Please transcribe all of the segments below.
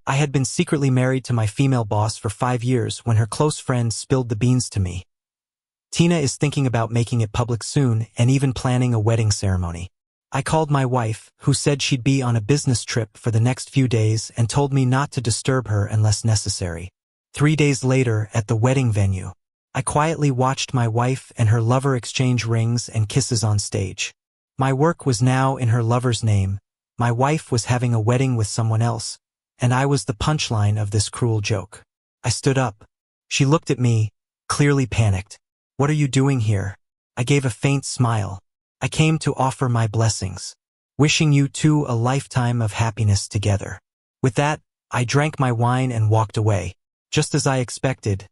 I had been secretly married to my female boss for 5 years when her close friend spilled the beans to me. Tina is thinking about making it public soon and even planning a wedding ceremony. I called my wife, who said she'd be on a business trip for the next few days and told me not to disturb her unless necessary. 3 days later, at the wedding venue, I quietly watched my wife and her lover exchange rings and kisses on stage. My work was now in her lover's name. My wife was having a wedding with someone else, and I was the punchline of this cruel joke. I stood up. She looked at me, clearly panicked. "What are you doing here?" I gave a faint smile. "I came to offer my blessings, wishing you two a lifetime of happiness together." With that, I drank my wine and walked away. Just as I expected,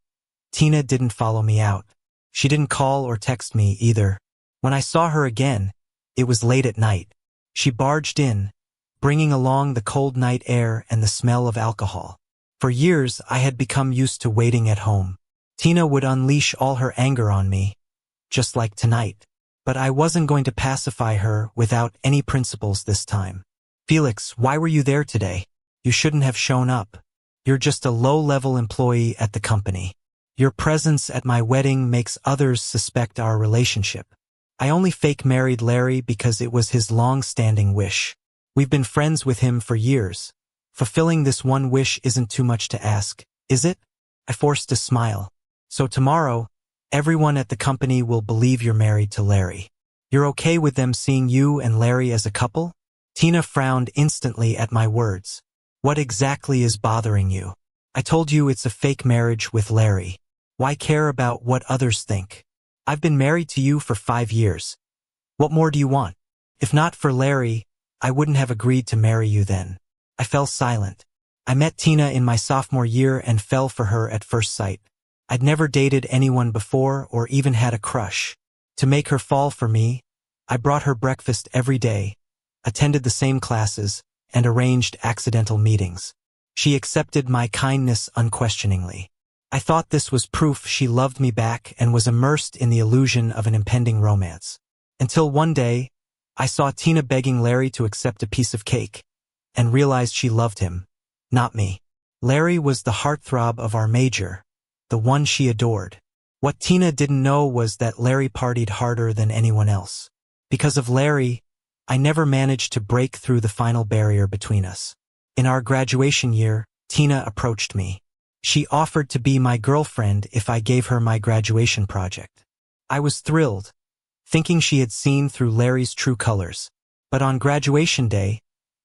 Tina didn't follow me out. She didn't call or text me either. When I saw her again, it was late at night. She barged in, bringing along the cold night air and the smell of alcohol. For years, I had become used to waiting at home. Tina would unleash all her anger on me, just like tonight. But I wasn't going to pacify her without any principles this time. "Felix, why were you there today? You shouldn't have shown up. You're just a low-level employee at the company. Your presence at my wedding makes others suspect our relationship. I only fake married Larry because it was his long-standing wish. We've been friends with him for years. Fulfilling this one wish isn't too much to ask, is it?" I forced a smile. "So tomorrow, everyone at the company will believe you're married to Larry. You're okay with them seeing you and Larry as a couple?" Tina frowned instantly at my words. "What exactly is bothering you? I told you it's a fake marriage with Larry. Why care about what others think? I've been married to you for 5 years. What more do you want? If not for Larry, I wouldn't have agreed to marry you then." I fell silent. I met Tina in my sophomore year and fell for her at first sight. I'd never dated anyone before or even had a crush. To make her fall for me, I brought her breakfast every day, attended the same classes, and arranged accidental meetings. She accepted my kindness unquestioningly. I thought this was proof she loved me back and was immersed in the illusion of an impending romance. Until one day, I saw Tina begging Larry to accept a piece of cake, and realized she loved him, not me. Larry was the heartthrob of our major, the one she adored. What Tina didn't know was that Larry partied harder than anyone else. Because of Larry, I never managed to break through the final barrier between us. In our graduation year, Tina approached me. She offered to be my girlfriend if I gave her my graduation project. I was thrilled, thinking she had seen through Larry's true colors. But on graduation day,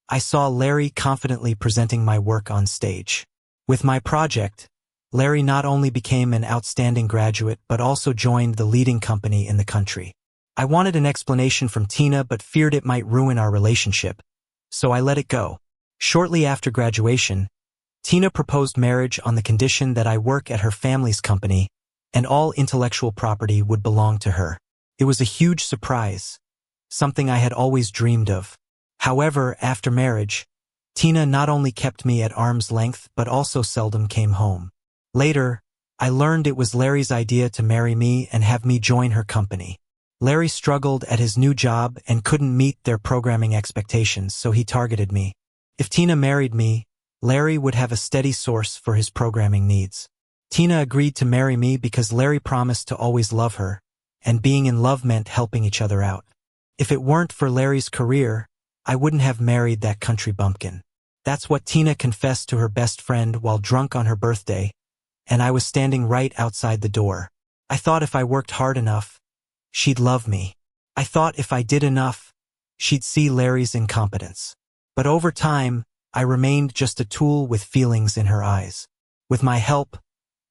I saw Larry confidently presenting my work on stage. With my project, Larry not only became an outstanding graduate but also joined the leading company in the country. I wanted an explanation from Tina but feared it might ruin our relationship, so I let it go. Shortly after graduation, Tina proposed marriage on the condition that I work at her family's company and all intellectual property would belong to her. It was a huge surprise, something I had always dreamed of. However, after marriage, Tina not only kept me at arm's length but also seldom came home. Later, I learned it was Larry's idea to marry me and have me join her company. Larry struggled at his new job and couldn't meet their programming expectations, so he targeted me. If Tina married me, Larry would have a steady source for his programming needs. Tina agreed to marry me because Larry promised to always love her, and being in love meant helping each other out. If it weren't for Larry's career, I wouldn't have married that country bumpkin. That's what Tina confessed to her best friend while drunk on her birthday, and I was standing right outside the door. I thought if I worked hard enough, she'd love me. I thought if I did enough, she'd see Larry's incompetence. But over time, I remained just a tool with feelings in her eyes. With my help,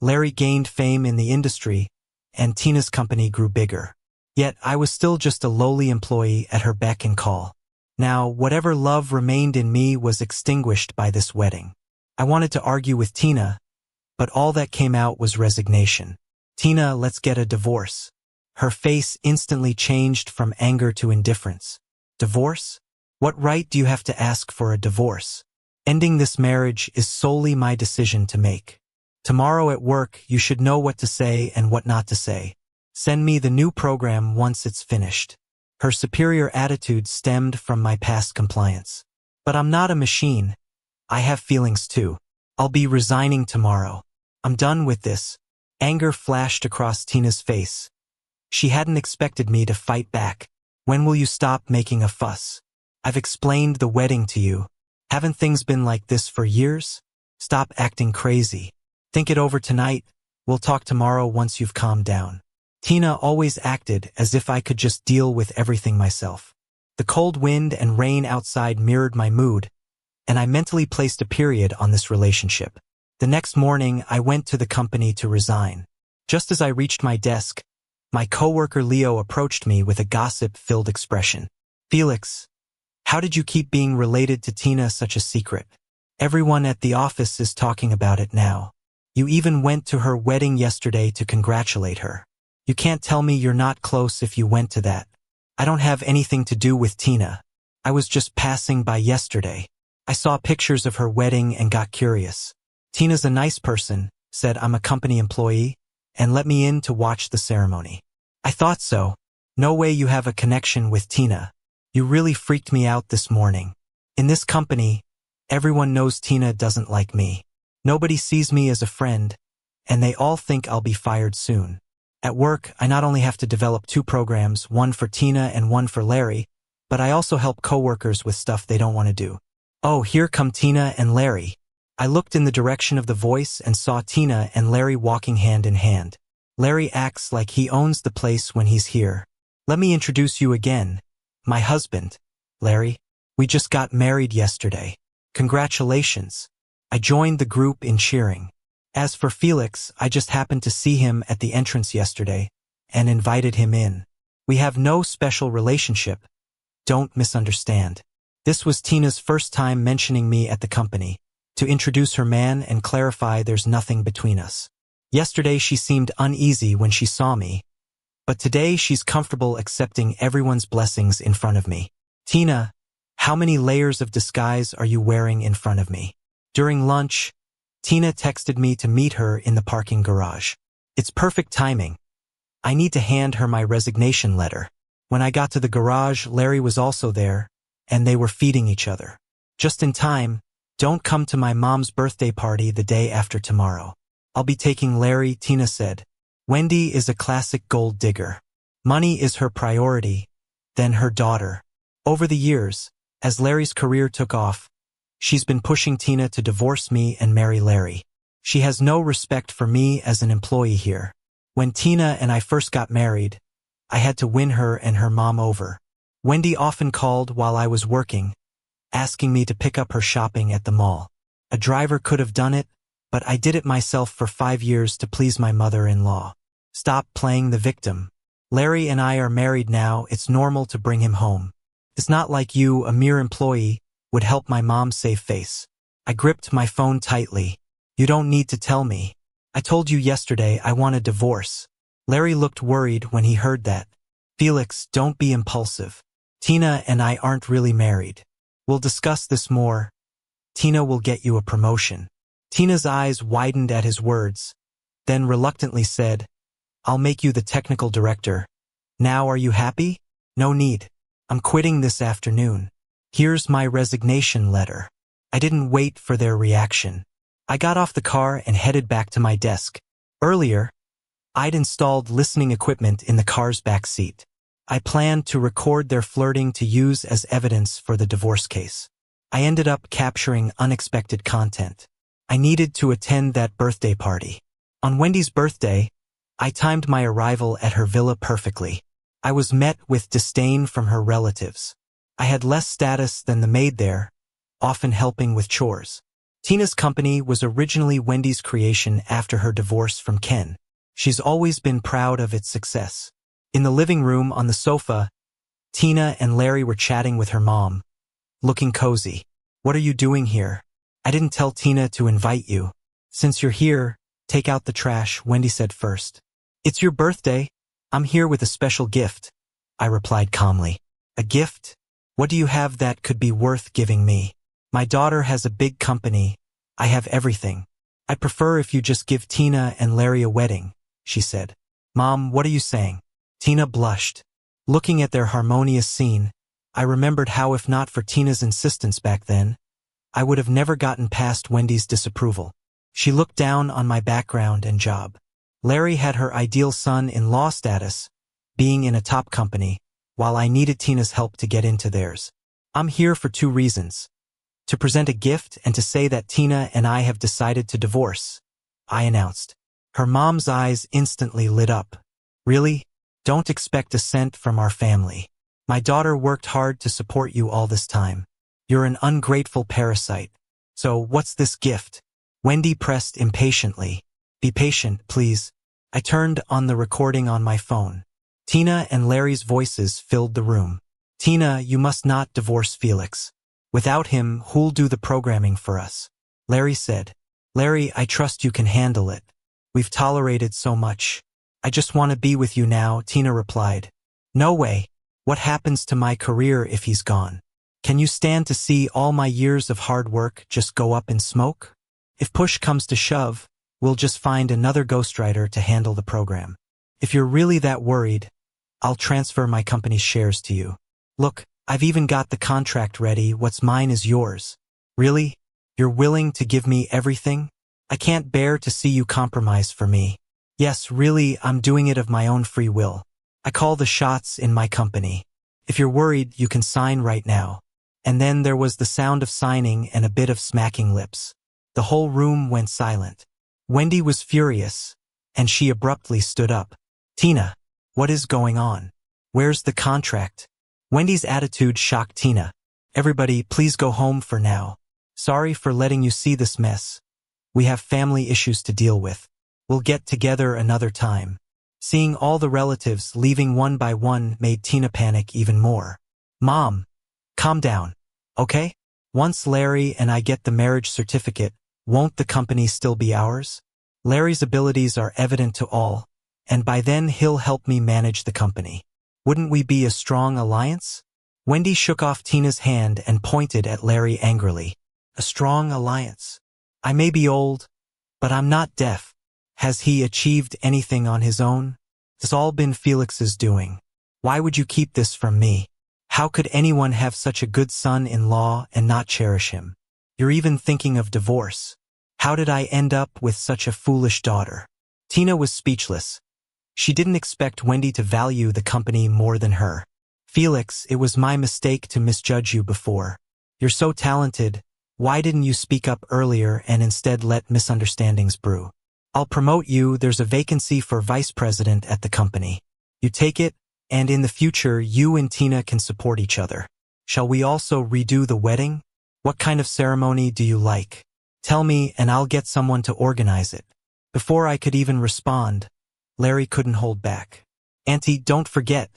Larry gained fame in the industry, and Tina's company grew bigger. Yet I was still just a lowly employee at her beck and call. Now, whatever love remained in me was extinguished by this wedding. I wanted to argue with Tina, but all that came out was resignation. "Tina, let's get a divorce." Her face instantly changed from anger to indifference. "Divorce? What right do you have to ask for a divorce? Ending this marriage is solely my decision to make. Tomorrow at work, you should know what to say and what not to say. Send me the new program once it's finished." Her superior attitude stemmed from my past compliance. But I'm not a machine. I have feelings too. I'll be resigning tomorrow. I'm done with this. Anger flashed across Tina's face. She hadn't expected me to fight back. When will you stop making a fuss? I've explained the wedding to you. Haven't things been like this for years? Stop acting crazy. Think it over tonight. We'll talk tomorrow once you've calmed down. Tina always acted as if I could just deal with everything myself. The cold wind and rain outside mirrored my mood, and I mentally placed a period on this relationship. The next morning, I went to the company to resign. Just as I reached my desk, my coworker Leo approached me with a gossip-filled expression. Felix, how did you keep being related to Tina such a secret? Everyone at the office is talking about it now. You even went to her wedding yesterday to congratulate her. You can't tell me you're not close if you went to that. I don't have anything to do with Tina. I was just passing by yesterday. I saw pictures of her wedding and got curious. Tina's a nice person, said I'm a company employee, and let me in to watch the ceremony. I thought so. No way you have a connection with Tina. You really freaked me out this morning. In this company, everyone knows Tina doesn't like me. Nobody sees me as a friend, and they all think I'll be fired soon. At work, I not only have to develop 2 programs, one for Tina and one for Larry, but I also help coworkers with stuff they don't want to do. Oh, here come Tina and Larry. I looked in the direction of the voice and saw Tina and Larry walking hand in hand. Larry acts like he owns the place when he's here. Let me introduce you again. My husband, Larry. We just got married yesterday. Congratulations. I joined the group in cheering. As for Felix, I just happened to see him at the entrance yesterday and invited him in. We have no special relationship. Don't misunderstand. This was Tina's first time mentioning me at the company, to introduce her man and clarify there's nothing between us. Yesterday she seemed uneasy when she saw me, but today she's comfortable accepting everyone's blessings in front of me. Tina, how many layers of disguise are you wearing in front of me? During lunch, Tina texted me to meet her in the parking garage. It's perfect timing. I need to hand her my resignation letter. When I got to the garage, Larry was also there, and they were feeding each other. Just in time. Don't come to my mom's birthday party the day after tomorrow. I'll be taking Larry, Tina said. Wendy is a classic gold digger. Money is her priority, then her daughter. Over the years, as Larry's career took off, she's been pushing Tina to divorce me and marry Larry. She has no respect for me as an employee here. When Tina and I first got married, I had to win her and her mom over. Wendy often called while I was working, asking me to pick up her shopping at the mall. A driver could have done it, but I did it myself for 5 years to please my mother-in-law. Stop playing the victim. Larry and I are married now, it's normal to bring him home. It's not like you, a mere employee, would help my mom save face. I gripped my phone tightly. You don't need to tell me. I told you yesterday I want a divorce. Larry looked worried when he heard that. Felix, don't be impulsive. Tina and I aren't really married. We'll discuss this more. Tina will get you a promotion. Tina's eyes widened at his words, then reluctantly said, I'll make you the technical director. Now are you happy? No need. I'm quitting this afternoon. Here's my resignation letter. I didn't wait for their reaction. I got off the car and headed back to my desk. Earlier, I'd installed listening equipment in the car's back seat. I planned to record their flirting to use as evidence for the divorce case. I ended up capturing unexpected content. I needed to attend that birthday party. On Wendy's birthday, I timed my arrival at her villa perfectly. I was met with disdain from her relatives. I had less status than the maid there, often helping with chores. Tina's company was originally Wendy's creation after her divorce from Ken. She's always been proud of its success. In the living room on the sofa, Tina and Larry were chatting with her mom, looking cozy. What are you doing here? I didn't tell Tina to invite you. Since you're here, take out the trash, Wendy said first. It's your birthday. I'm here with a special gift, I replied calmly. A gift? What do you have that could be worth giving me? My daughter has a big company. I have everything. I prefer if you just give Tina and Larry a wedding, she said. Mom, what are you saying? Tina blushed. Looking at their harmonious scene, I remembered how, if not for Tina's insistence back then, I would have never gotten past Wendy's disapproval. She looked down on my background and job. Larry had her ideal son-in-law status, being in a top company, while I needed Tina's help to get into theirs. I'm here for 2 reasons. To present a gift and to say that Tina and I have decided to divorce, I announced. Her mom's eyes instantly lit up. Really? Don't expect a cent from our family. My daughter worked hard to support you all this time. You're an ungrateful parasite. So what's this gift? Wendy pressed impatiently. Be patient, please. I turned on the recording on my phone. Tina and Larry's voices filled the room. Tina, you must not divorce Felix. Without him, who'll do the programming for us? Larry said. Larry, I trust you can handle it. We've tolerated so much. I just want to be with you now, Tina replied. No way. What happens to my career if he's gone? Can you stand to see all my years of hard work just go up in smoke? If push comes to shove, we'll just find another ghostwriter to handle the program. If you're really that worried, I'll transfer my company's shares to you. Look, I've even got the contract ready. What's mine is yours. Really? You're willing to give me everything? I can't bear to see you compromise for me. Yes, really, I'm doing it of my own free will. I call the shots in my company. If you're worried, you can sign right now. And then there was the sound of signing and a bit of smacking lips. The whole room went silent. Wendy was furious, and she abruptly stood up. Tina, what is going on? Where's the contract? Wendy's attitude shocked Tina. Everybody, please go home for now. Sorry for letting you see this mess. We have family issues to deal with. We'll get together another time. Seeing all the relatives leaving one by one made Tina panic even more. Mom, calm down, okay? Once Larry and I get the marriage certificate, won't the company still be ours? Larry's abilities are evident to all, and by then he'll help me manage the company. Wouldn't we be a strong alliance? Wendy shook off Tina's hand and pointed at Larry angrily. A strong alliance. I may be old, but I'm not deaf. Has he achieved anything on his own? It's all been Felix's doing. Why would you keep this from me? How could anyone have such a good son-in-law and not cherish him? You're even thinking of divorce. How did I end up with such a foolish daughter? Tina was speechless. She didn't expect Wendy to value the company more than her. Felix, it was my mistake to misjudge you before. You're so talented. Why didn't you speak up earlier and instead let misunderstandings brew? I'll promote you. There's a vacancy for vice president at the company. You take it, and in the future you and Tina can support each other. Shall we also redo the wedding? What kind of ceremony do you like? Tell me and I'll get someone to organize it. Before I could even respond, Larry couldn't hold back. Auntie, don't forget,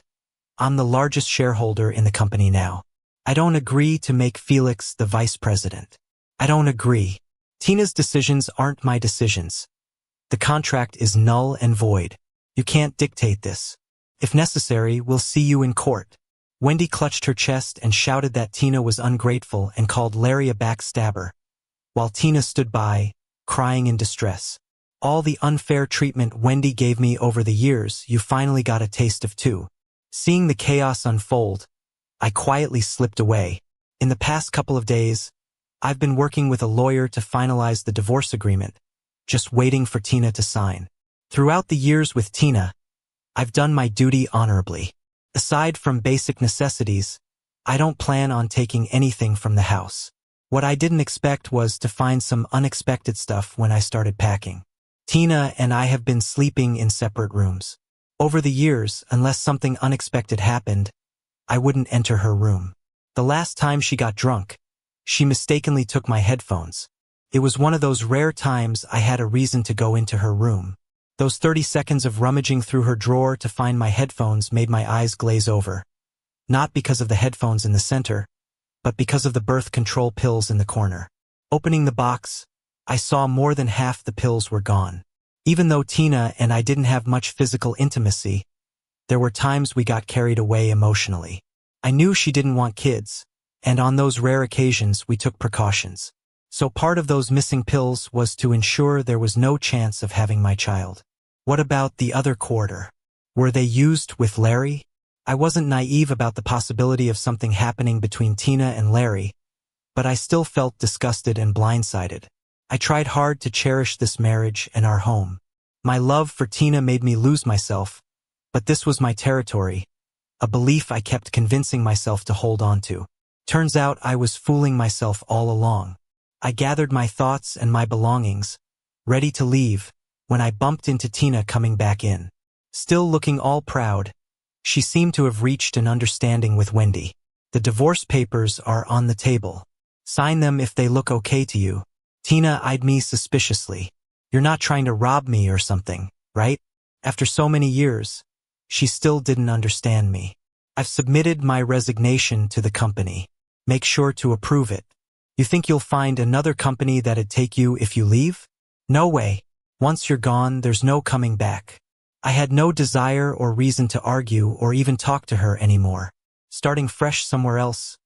I'm the largest shareholder in the company now. I don't agree to make Felix the vice president. I don't agree. Tina's decisions aren't my decisions. The contract is null and void. You can't dictate this. If necessary, we'll see you in court. Wendy clutched her chest and shouted that Tina was ungrateful and called Larry a backstabber, while Tina stood by, crying in distress. All the unfair treatment Wendy gave me over the years, you finally got a taste of too. Seeing the chaos unfold, I quietly slipped away. In the past couple of days, I've been working with a lawyer to finalize the divorce agreement, just waiting for Tina to sign. Throughout the years with Tina, I've done my duty honorably. Aside from basic necessities, I don't plan on taking anything from the house. What I didn't expect was to find some unexpected stuff when I started packing. Tina and I have been sleeping in separate rooms. Over the years, unless something unexpected happened, I wouldn't enter her room. The last time she got drunk, she mistakenly took my headphones. It was one of those rare times I had a reason to go into her room. Those 30 seconds of rummaging through her drawer to find my headphones made my eyes glaze over. Not because of the headphones in the center, but because of the birth control pills in the corner. Opening the box, I saw more than half the pills were gone. Even though Tina and I didn't have much physical intimacy, there were times we got carried away emotionally. I knew she didn't want kids, and on those rare occasions we took precautions. So part of those missing pills was to ensure there was no chance of having my child. What about the other quarter? Were they used with Larry? I wasn't naive about the possibility of something happening between Tina and Larry, but I still felt disgusted and blindsided. I tried hard to cherish this marriage and our home. My love for Tina made me lose myself, but this was my territory, a belief I kept convincing myself to hold on to. Turns out I was fooling myself all along. I gathered my thoughts and my belongings, ready to leave, when I bumped into Tina coming back in. Still looking all proud, she seemed to have reached an understanding with Wendy. The divorce papers are on the table. Sign them if they look okay to you. Tina eyed me suspiciously. You're not trying to rob me or something, right? After so many years, she still didn't understand me. I've submitted my resignation to the company. Make sure to approve it. You think you'll find another company that'd take you if you leave? No way. Once you're gone, there's no coming back. I had no desire or reason to argue or even talk to her anymore. Starting fresh somewhere else,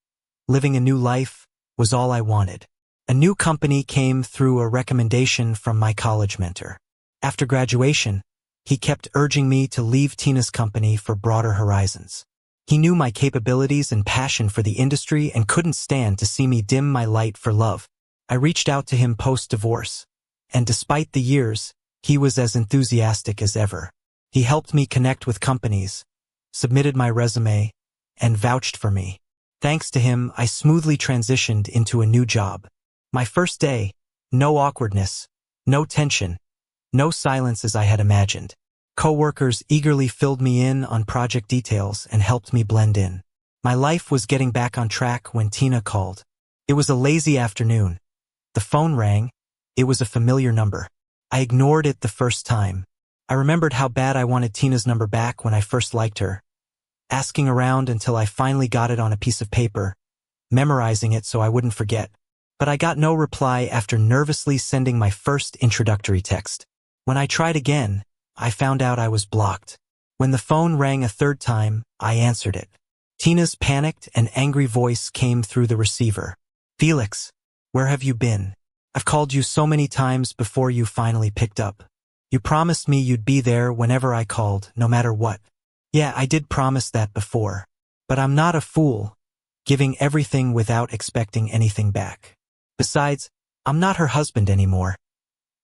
living a new life, was all I wanted. A new company came through a recommendation from my college mentor. After graduation, he kept urging me to leave Tina's company for broader horizons. He knew my capabilities and passion for the industry and couldn't stand to see me dim my light for love. I reached out to him post-divorce, and despite the years, he was as enthusiastic as ever. He helped me connect with companies, submitted my resume, and vouched for me. Thanks to him, I smoothly transitioned into a new job. My first day, no awkwardness, no tension, no silence as I had imagined. Coworkers eagerly filled me in on project details and helped me blend in. My life was getting back on track when Tina called. It was a lazy afternoon. The phone rang. It was a familiar number. I ignored it the first time. I remembered how bad I wanted Tina's number back when I first liked her. Asking around until I finally got it on a piece of paper, memorizing it so I wouldn't forget. But I got no reply after nervously sending my first introductory text. When I tried again, I found out I was blocked. When the phone rang a third time, I answered it. Tina's panicked and angry voice came through the receiver. Felix, where have you been? I've called you so many times before you finally picked up. You promised me you'd be there whenever I called, no matter what. Yeah, I did promise that before. But I'm not a fool, giving everything without expecting anything back. Besides, I'm not her husband anymore.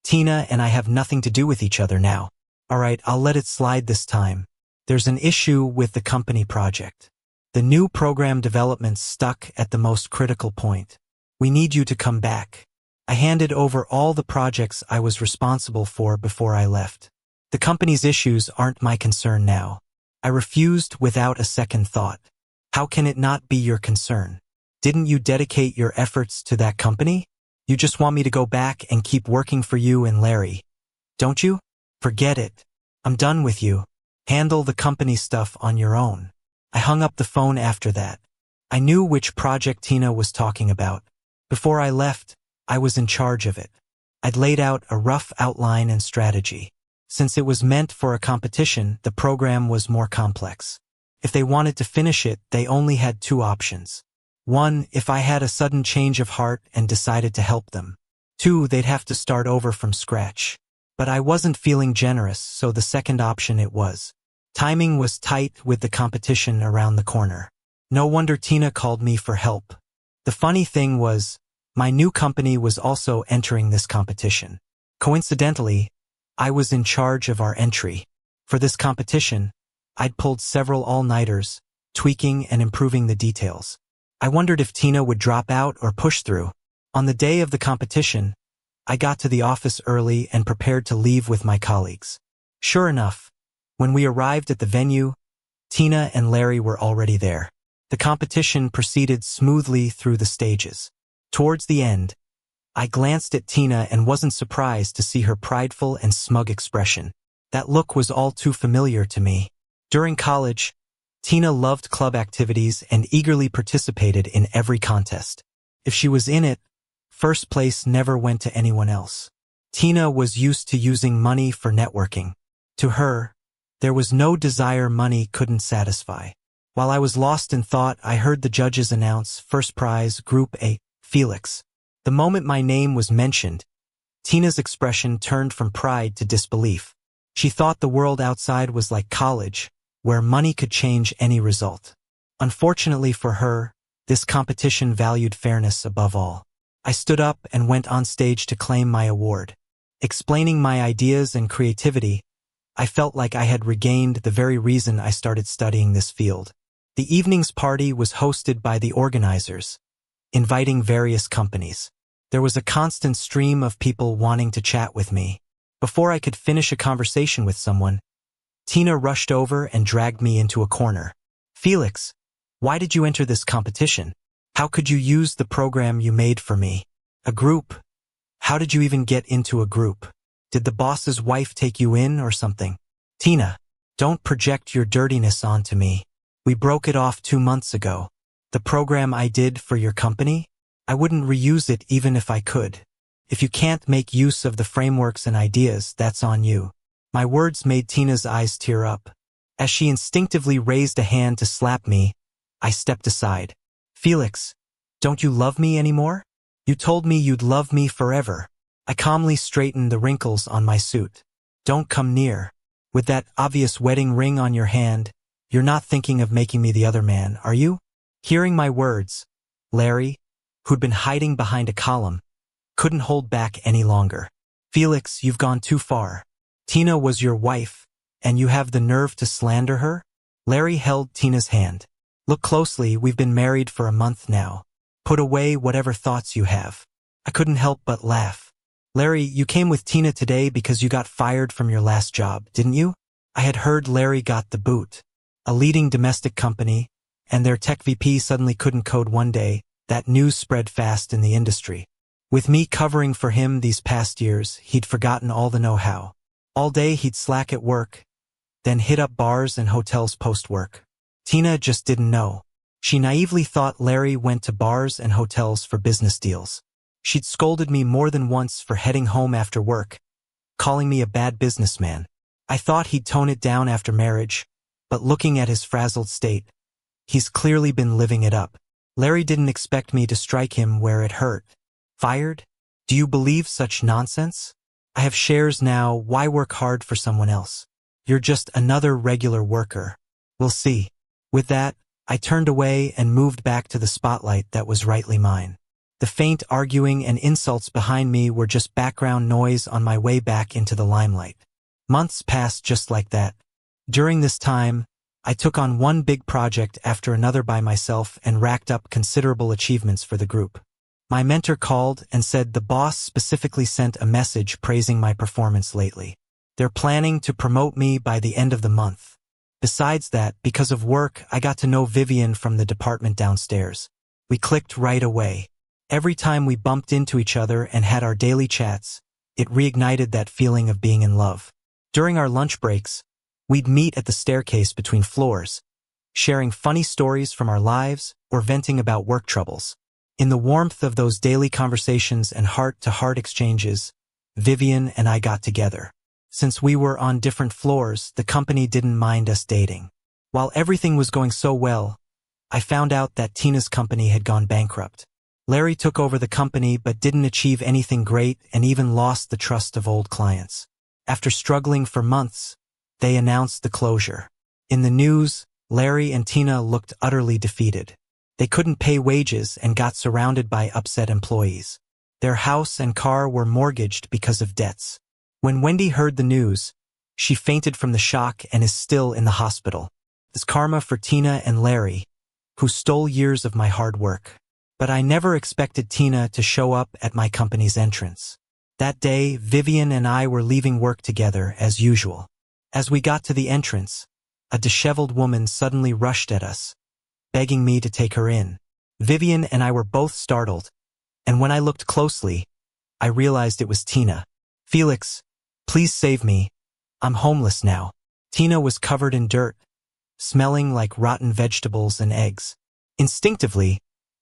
Tina and I have nothing to do with each other now. Alright, I'll let it slide this time. There's an issue with the company project. The new program development's stuck at the most critical point. We need you to come back. I handed over all the projects I was responsible for before I left. The company's issues aren't my concern now. I refused without a second thought. How can it not be your concern? Didn't you dedicate your efforts to that company? You just want me to go back and keep working for you and Larry, don't you? Forget it. I'm done with you. Handle the company stuff on your own. I hung up the phone after that. I knew which project Tina was talking about. Before I left, I was in charge of it. I'd laid out a rough outline and strategy. Since it was meant for a competition, the program was more complex. If they wanted to finish it, they only had two options. One, if I had a sudden change of heart and decided to help them. Two, they'd have to start over from scratch. But I wasn't feeling generous, so the second option it was. Timing was tight with the competition around the corner. No wonder Tina called me for help. The funny thing was, my new company was also entering this competition. Coincidentally, I was in charge of our entry. For this competition, I'd pulled several all-nighters, tweaking and improving the details. I wondered if Tina would drop out or push through. On the day of the competition, I got to the office early and prepared to leave with my colleagues. Sure enough, when we arrived at the venue, Tina and Larry were already there. The competition proceeded smoothly through the stages. Towards the end, I glanced at Tina and wasn't surprised to see her prideful and smug expression. That look was all too familiar to me. During college, Tina loved club activities and eagerly participated in every contest. If she was in it, first place never went to anyone else. Tina was used to using money for networking. To her, there was no desire money couldn't satisfy. While I was lost in thought, I heard the judges announce first prize, Group A, Felix. The moment my name was mentioned, Tina's expression turned from pride to disbelief. She thought the world outside was like college, where money could change any result. Unfortunately for her, This competition valued fairness above all. I stood up and went on stage to claim my award. Explaining my ideas and creativity, I felt like I had regained the very reason I started studying this field. The evening's party was hosted by the organizers, inviting various companies. There was a constant stream of people wanting to chat with me. Before I could finish a conversation with someone, Tina rushed over and dragged me into a corner. "Felix, why did you enter this competition? How could you use the program you made for me? A group? How did you even get into a group? Did the boss's wife take you in or something?" "Tina, don't project your dirtiness onto me. We broke it off 2 months ago. The program I did for your company? I wouldn't reuse it even if I could. If you can't make use of the frameworks and ideas, that's on you." My words made Tina's eyes tear up. As she instinctively raised a hand to slap me, I stepped aside. "Felix, don't you love me anymore? You told me you'd love me forever." I calmly straightened the wrinkles on my suit. "Don't come near. With that obvious wedding ring on your hand, you're not thinking of making me the other man, are you?" Hearing my words, Larry, who'd been hiding behind a column, couldn't hold back any longer. "Felix, you've gone too far. Tina was your wife, and you have the nerve to slander her?" Larry held Tina's hand. "Look closely, we've been married for a month now. Put away whatever thoughts you have." I couldn't help but laugh. "Larry, you came with Tina today because you got fired from your last job, didn't you?" I had heard Larry got the boot. A leading domestic company, and their tech VP suddenly couldn't code one day. That news spread fast in the industry. With me covering for him these past years, he'd forgotten all the know-how. All day he'd slack at work, then hit up bars and hotels post-work. Tina just didn't know. She naively thought Larry went to bars and hotels for business deals. She'd scolded me more than once for heading home after work, calling me a bad businessman. I thought he'd tone it down after marriage, but looking at his frazzled state, he's clearly been living it up. Larry didn't expect me to strike him where it hurt. "Fired? Do you believe such nonsense? I have shares now, why work hard for someone else? You're just another regular worker. We'll see." With that, I turned away and moved back to the spotlight that was rightly mine. The faint arguing and insults behind me were just background noise on my way back into the limelight. Months passed just like that. During this time, I took on one big project after another by myself and racked up considerable achievements for the group. My mentor called and said the boss specifically sent a message praising my performance lately. They're planning to promote me by the end of the month. Besides that, because of work, I got to know Vivian from the department downstairs. We clicked right away. Every time we bumped into each other and had our daily chats, it reignited that feeling of being in love. During our lunch breaks, we'd meet at the staircase between floors, sharing funny stories from our lives or venting about work troubles. In the warmth of those daily conversations and heart-to-heart exchanges, Vivian and I got together. Since we were on different floors, the company didn't mind us dating. While everything was going so well, I found out that Tina's company had gone bankrupt. Larry took over the company but didn't achieve anything great and even lost the trust of old clients. After struggling for months, they announced the closure. In the news, Larry and Tina looked utterly defeated. They couldn't pay wages and got surrounded by upset employees. Their house and car were mortgaged because of debts. When Wendy heard the news, she fainted from the shock and is still in the hospital. It's karma for Tina and Larry, who stole years of my hard work. But I never expected Tina to show up at my company's entrance. That day, Vivian and I were leaving work together as usual. As we got to the entrance, a disheveled woman suddenly rushed at us, begging me to take her in. Vivian and I were both startled, and when I looked closely, I realized it was Tina. "Felix, please save me. I'm homeless now." Tina was covered in dirt, smelling like rotten vegetables and eggs. Instinctively,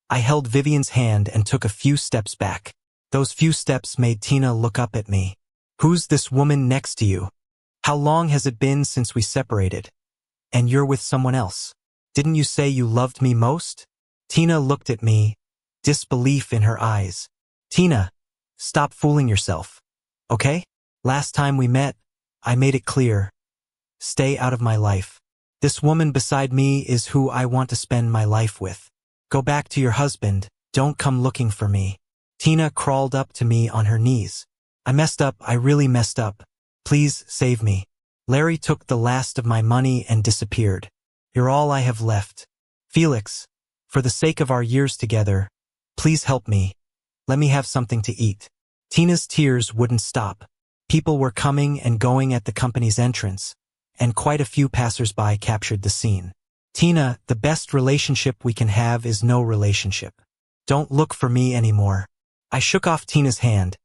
I held Vivian's hand and took a few steps back. Those few steps made Tina look up at me. "Who's this woman next to you? How long has it been since we separated? And you're with someone else. Didn't you say you loved me most?" Tina looked at me, disbelief in her eyes. "Tina, stop fooling yourself, okay? Last time we met, I made it clear. Stay out of my life. This woman beside me is who I want to spend my life with." Go back to your husband, don't come looking for me. Tina crawled up to me on her knees. I messed up, I really messed up. Please save me. Larry took the last of my money and disappeared. You're all I have left. Felix, for the sake of our years together, please help me. Let me have something to eat. Tina's tears wouldn't stop. People were coming and going at the company's entrance, and quite a few passers-by captured the scene. Tina, the best relationship we can have is no relationship. Don't look for me anymore. I shook off Tina's hand,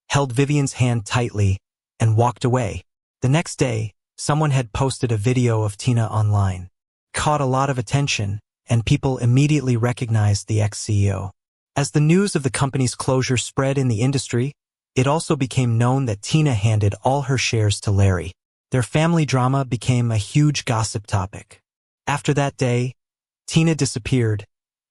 held Vivian's hand tightly, and walked away. The next day, someone had posted a video of Tina online. Caught a lot of attention, and people immediately recognized the ex-CEO. As the news of the company's closure spread in the industry, it also became known that Tina handed all her shares to Larry. Their family drama became a huge gossip topic. After that day, Tina disappeared,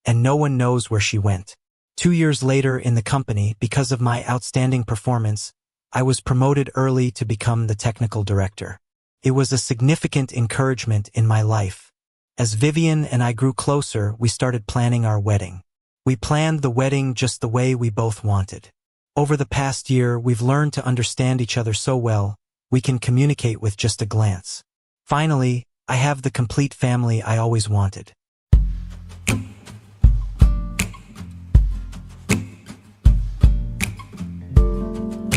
and no one knows where she went. 2 years later in the company, because of my outstanding performance, I was promoted early to become the technical director. It was a significant encouragement in my life. As Vivian and I grew closer, we started planning our wedding. We planned the wedding just the way we both wanted. Over the past year, we've learned to understand each other so well, we can communicate with just a glance. Finally, I have the complete family I always wanted.